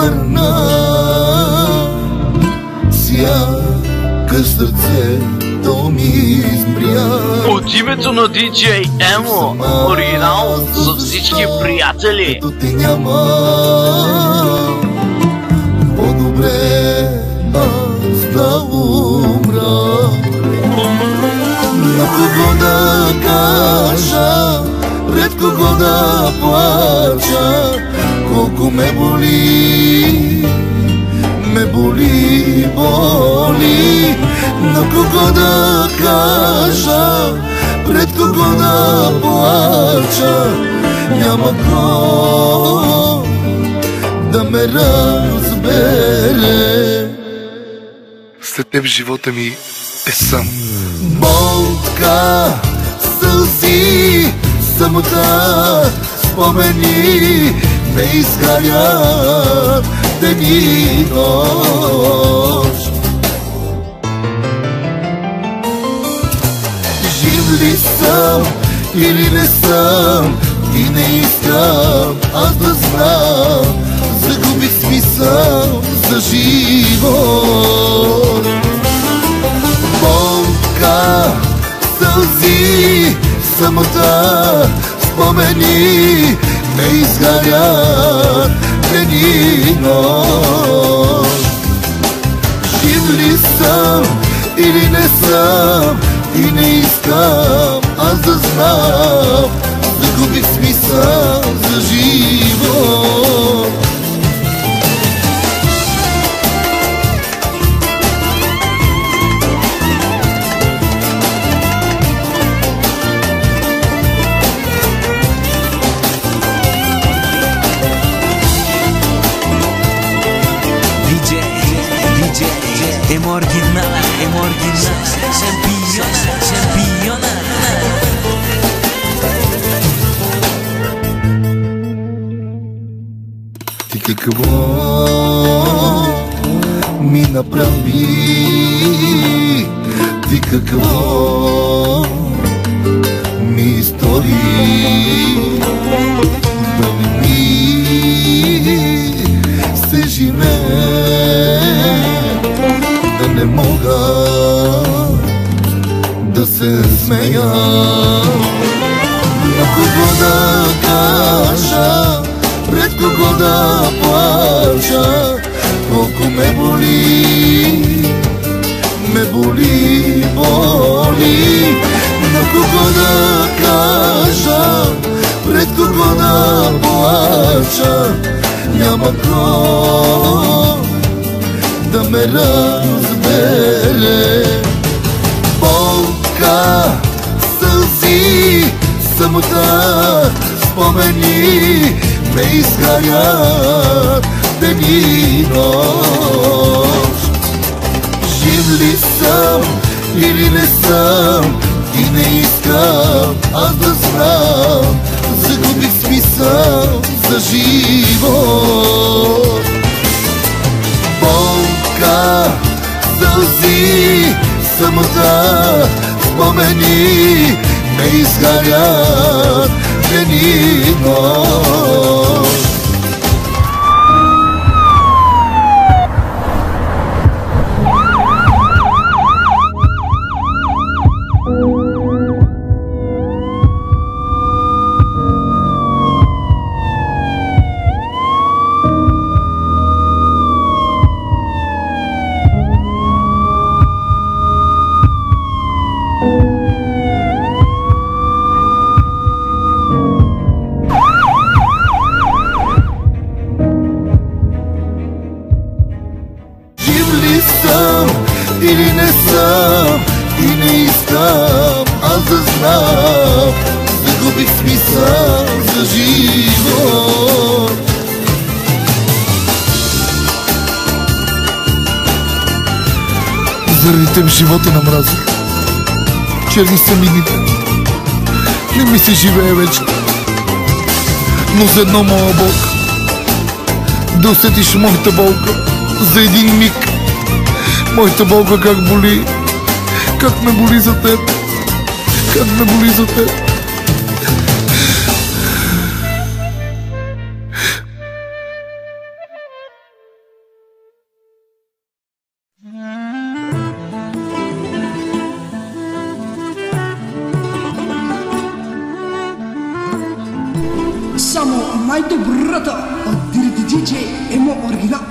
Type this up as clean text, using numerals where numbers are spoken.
върна, сякаш сърцето ми избря. От името на DJ Емо, оригинал за всички приятели. Като те няма, по-добре аз да умра. На кого да кажа, пред кого да плача, колко ме боли, боли. На кого да кажа, пред кого да плача, няма кой да ме разбере. След теб живота ми е сам. Болка, сълзи, самота, спомени ме изгарят ден и нощ. Жив ли съм или не съм, и не искам аз да знам. Загубих смисъл за живот. Болка, сълзи, самота, спомени ме изгарят ден и нощ. Жив ли съм или не съм, и не искам аз да знам. Загубих смисъл за живот. Емо оригинал, шампиона. Ти какво ми направи? Ти какво ми стори? Да не ми се живее, да не мога да се смея. На кого да кажа, пред кого да плача, колко ме боли, боли. На кого да кажа, пред кого да плача, няма кой да ме разбере. Болка, сълзи, самота, спомени ме изгарят ден и нощ. Жив ли съм или не съм, и не искам аз да знам. Загубих смисъл за живот. Болка, сълзи, самота, спомени ме изгарят ден и нощ. Или не съм, и не искам аз да знам. Загубих смисъл за живот. Заради теб живота намразих. Черни са мините, не ми се живее вече. Но за едно, моя Бог, да усетиш моята болка за един миг. Моята болка как боли, как ме боли за теб, как ме боли за теб. Айде брата, от DJ Емо оригинал.